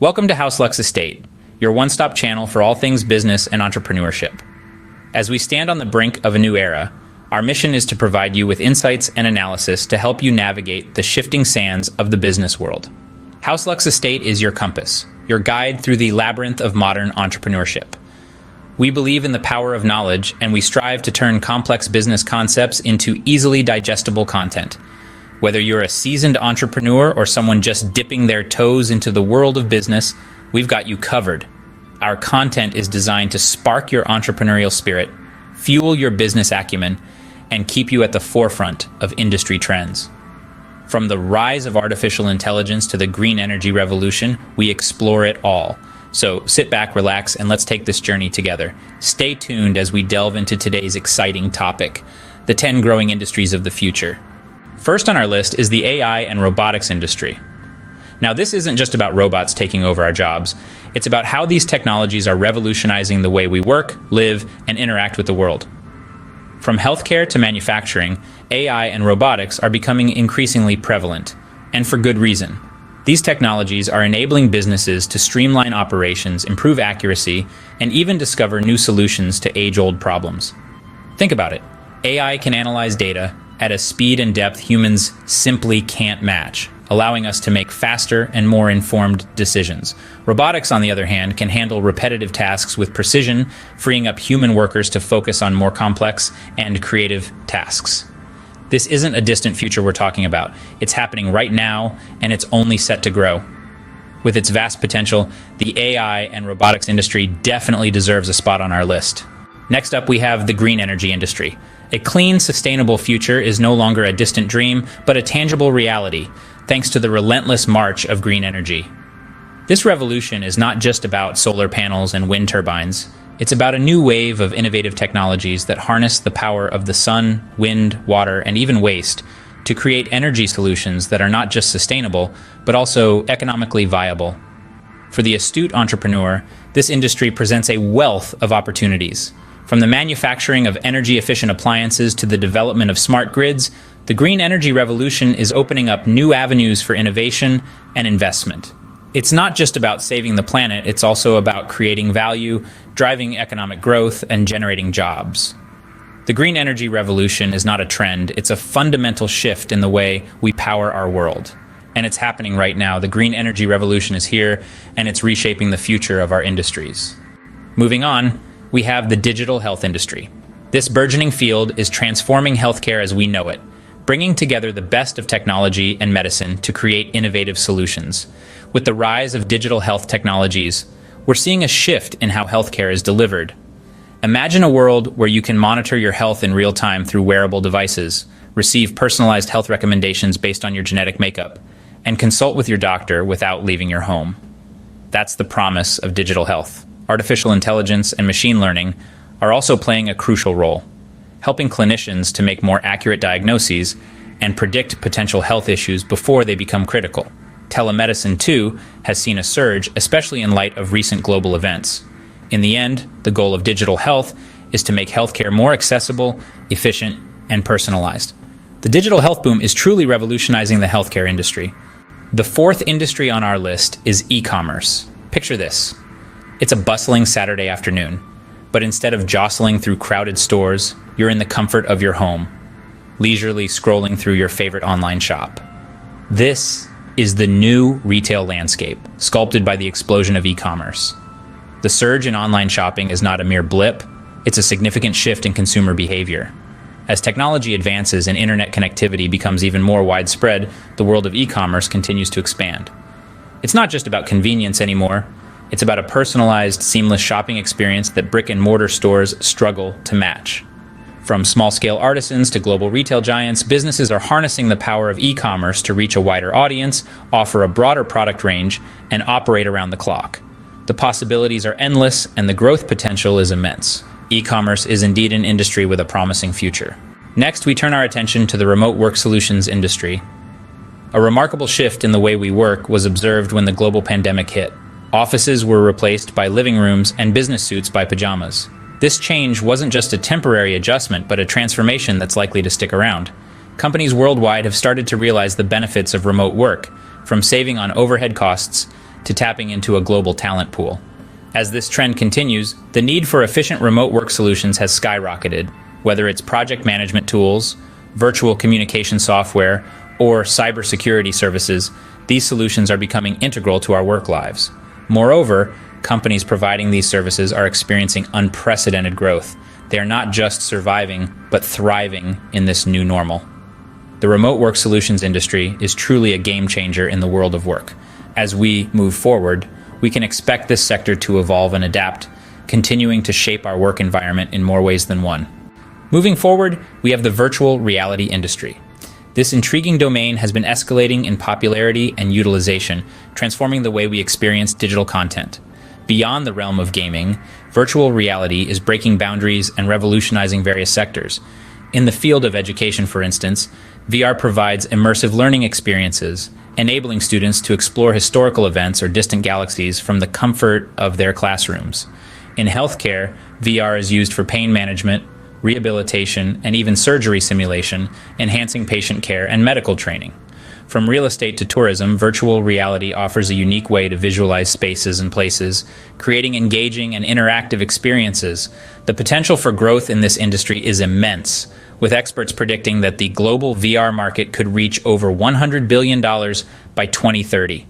Welcome to House Lux Estate, your one-stop channel for all things business and entrepreneurship. As we stand on the brink of a new era, our mission is to provide you with insights and analysis to help you navigate the shifting sands of the business world. House Lux Estate is your compass, your guide through the labyrinth of modern entrepreneurship. We believe in the power of knowledge, and we strive to turn complex business concepts into easily digestible content. Whether you're a seasoned entrepreneur or someone just dipping their toes into the world of business, we've got you covered. Our content is designed to spark your entrepreneurial spirit, fuel your business acumen, and keep you at the forefront of industry trends. From the rise of artificial intelligence to the green energy revolution, we explore it all. So sit back, relax, and let's take this journey together. Stay tuned as we delve into today's exciting topic, the 10 growing industries of the future. First on our list is the AI and robotics industry. Now, this isn't just about robots taking over our jobs. It's about how these technologies are revolutionizing the way we work, live, and interact with the world. From healthcare to manufacturing, AI and robotics are becoming increasingly prevalent, and for good reason. These technologies are enabling businesses to streamline operations, improve accuracy, and even discover new solutions to age-old problems. Think about it. AI can analyze data at a speed and depth humans simply can't match, allowing us to make faster and more informed decisions. Robotics, on the other hand, can handle repetitive tasks with precision, freeing up human workers to focus on more complex and creative tasks. This isn't a distant future we're talking about. It's happening right now, and it's only set to grow. With its vast potential, the AI and robotics industry definitely deserves a spot on our list. Next up, we have the green energy industry. A clean, sustainable future is no longer a distant dream, but a tangible reality, thanks to the relentless march of green energy. This revolution is not just about solar panels and wind turbines. It's about a new wave of innovative technologies that harness the power of the sun, wind, water, and even waste to create energy solutions that are not just sustainable, but also economically viable. For the astute entrepreneur, this industry presents a wealth of opportunities. From the manufacturing of energy-efficient appliances to the development of smart grids, the green energy revolution is opening up new avenues for innovation and investment. It's not just about saving the planet, it's also about creating value, driving economic growth, and generating jobs. The green energy revolution is not a trend, it's a fundamental shift in the way we power our world. And it's happening right now. The green energy revolution is here, and it's reshaping the future of our industries. Moving on, we have the digital health industry. This burgeoning field is transforming healthcare as we know it, bringing together the best of technology and medicine to create innovative solutions. With the rise of digital health technologies, we're seeing a shift in how healthcare is delivered. Imagine a world where you can monitor your health in real time through wearable devices, receive personalized health recommendations based on your genetic makeup, and consult with your doctor without leaving your home. That's the promise of digital health. Artificial intelligence and machine learning are also playing a crucial role, helping clinicians to make more accurate diagnoses and predict potential health issues before they become critical. Telemedicine, too, has seen a surge, especially in light of recent global events. In the end, the goal of digital health is to make healthcare more accessible, efficient, and personalized. The digital health boom is truly revolutionizing the healthcare industry. The fourth industry on our list is e-commerce. Picture this. It's a bustling Saturday afternoon, but instead of jostling through crowded stores, you're in the comfort of your home, leisurely scrolling through your favorite online shop. This is the new retail landscape, sculpted by the explosion of e-commerce. The surge in online shopping is not a mere blip, it's a significant shift in consumer behavior. As technology advances and internet connectivity becomes even more widespread, the world of e-commerce continues to expand. It's not just about convenience anymore. It's about a personalized, seamless shopping experience that brick-and-mortar stores struggle to match. From small-scale artisans to global retail giants, businesses are harnessing the power of e-commerce to reach a wider audience, offer a broader product range, and operate around the clock. The possibilities are endless, and the growth potential is immense. E-commerce is indeed an industry with a promising future. Next, we turn our attention to the remote work solutions industry. A remarkable shift in the way we work was observed when the global pandemic hit. Offices were replaced by living rooms and business suits by pajamas. This change wasn't just a temporary adjustment, but a transformation that's likely to stick around. Companies worldwide have started to realize the benefits of remote work, from saving on overhead costs to tapping into a global talent pool. As this trend continues, the need for efficient remote work solutions has skyrocketed, whether it's project management tools, virtual communication software, or cybersecurity services. These solutions are becoming integral to our work lives. Moreover, companies providing these services are experiencing unprecedented growth. They are not just surviving, but thriving in this new normal. The remote work solutions industry is truly a game changer in the world of work. As we move forward, we can expect this sector to evolve and adapt, continuing to shape our work environment in more ways than one. Moving forward, we have the virtual reality industry. This intriguing domain has been escalating in popularity and utilization, transforming the way we experience digital content. Beyond the realm of gaming, virtual reality is breaking boundaries and revolutionizing various sectors. In the field of education, for instance, VR provides immersive learning experiences, enabling students to explore historical events or distant galaxies from the comfort of their classrooms. In healthcare, VR is used for pain management, rehabilitation, and even surgery simulation, enhancing patient care and medical training. From real estate to tourism, virtual reality offers a unique way to visualize spaces and places, creating engaging and interactive experiences. The potential for growth in this industry is immense, with experts predicting that the global VR market could reach over $100 billion by 2030.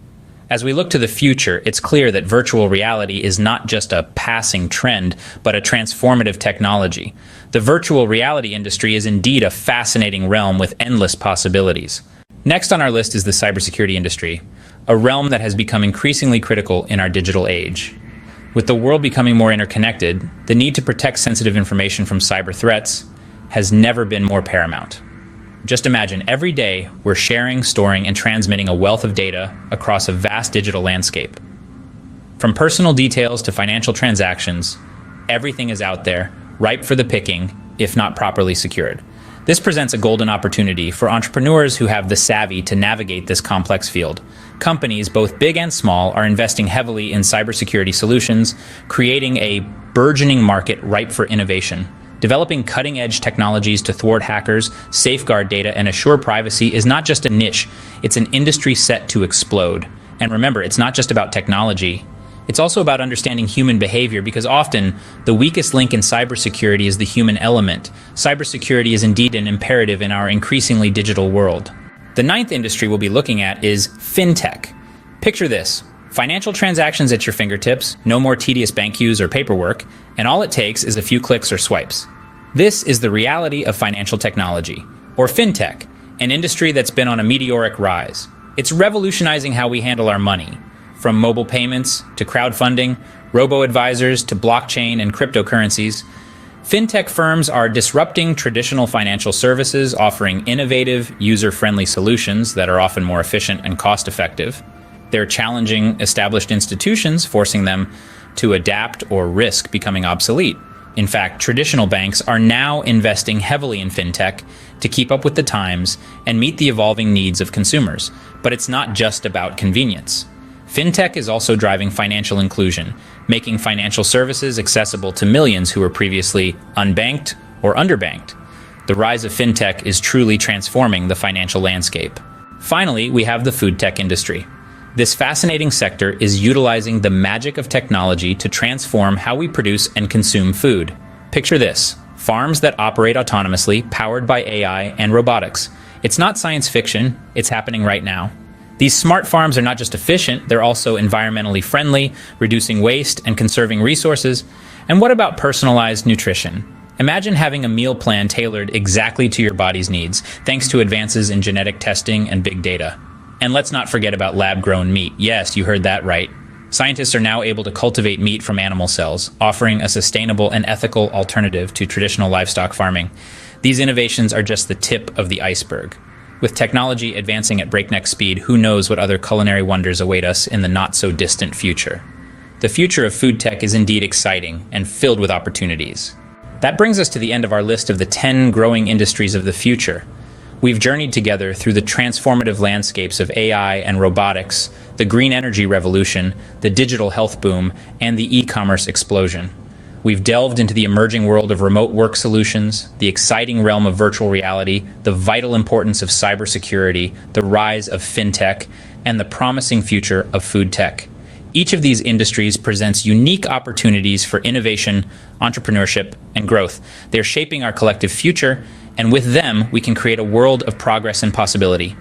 As we look to the future, it's clear that virtual reality is not just a passing trend, but a transformative technology. The virtual reality industry is indeed a fascinating realm with endless possibilities. Next on our list is the cybersecurity industry, a realm that has become increasingly critical in our digital age. With the world becoming more interconnected, the need to protect sensitive information from cyber threats has never been more paramount. Just imagine every day we're sharing, storing, and transmitting a wealth of data across a vast digital landscape. From personal details to financial transactions, everything is out there, ripe for the picking, if not properly secured. This presents a golden opportunity for entrepreneurs who have the savvy to navigate this complex field. Companies, both big and small, are investing heavily in cybersecurity solutions, creating a burgeoning market ripe for innovation. Developing cutting-edge technologies to thwart hackers, safeguard data, and assure privacy is not just a niche, it's an industry set to explode. And remember, it's not just about technology. It's also about understanding human behavior, because often the weakest link in cybersecurity is the human element. Cybersecurity is indeed an imperative in our increasingly digital world. The ninth industry we'll be looking at is fintech. Picture this. Financial transactions at your fingertips, no more tedious bank queues or paperwork, and all it takes is a few clicks or swipes. This is the reality of financial technology, or fintech, an industry that's been on a meteoric rise. It's revolutionizing how we handle our money, from mobile payments to crowdfunding, robo-advisors to blockchain and cryptocurrencies. Fintech firms are disrupting traditional financial services, offering innovative, user-friendly solutions that are often more efficient and cost-effective. They're challenging established institutions, forcing them to adapt or risk becoming obsolete. In fact, traditional banks are now investing heavily in fintech to keep up with the times and meet the evolving needs of consumers. But it's not just about convenience. Fintech is also driving financial inclusion, making financial services accessible to millions who were previously unbanked or underbanked. The rise of fintech is truly transforming the financial landscape. Finally, we have the food tech industry. This fascinating sector is utilizing the magic of technology to transform how we produce and consume food. Picture this: farms that operate autonomously, powered by AI and robotics. It's not science fiction, it's happening right now. These smart farms are not just efficient, they're also environmentally friendly, reducing waste and conserving resources. And what about personalized nutrition? Imagine having a meal plan tailored exactly to your body's needs, thanks to advances in genetic testing and big data. And let's not forget about lab-grown meat. Yes, you heard that right. Scientists are now able to cultivate meat from animal cells, offering a sustainable and ethical alternative to traditional livestock farming. These innovations are just the tip of the iceberg. With technology advancing at breakneck speed, who knows what other culinary wonders await us in the not-so-distant future. The future of food tech is indeed exciting and filled with opportunities. That brings us to the end of our list of the 10 growing industries of the future. We've journeyed together through the transformative landscapes of AI and robotics, the green energy revolution, the digital health boom, and the e-commerce explosion. We've delved into the emerging world of remote work solutions, the exciting realm of virtual reality, the vital importance of cybersecurity, the rise of fintech, and the promising future of food tech. Each of these industries presents unique opportunities for innovation, entrepreneurship, and growth. They're shaping our collective future, and with them, we can create a world of progress and possibility.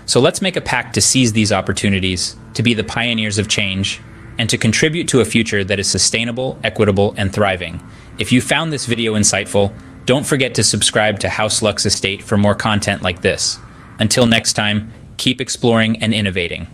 So let's make a pact to seize these opportunities, to be the pioneers of change, and to contribute to a future that is sustainable, equitable, and thriving. If you found this video insightful, don't forget to subscribe to House Lux Estate for more content like this. Until next time, keep exploring and innovating.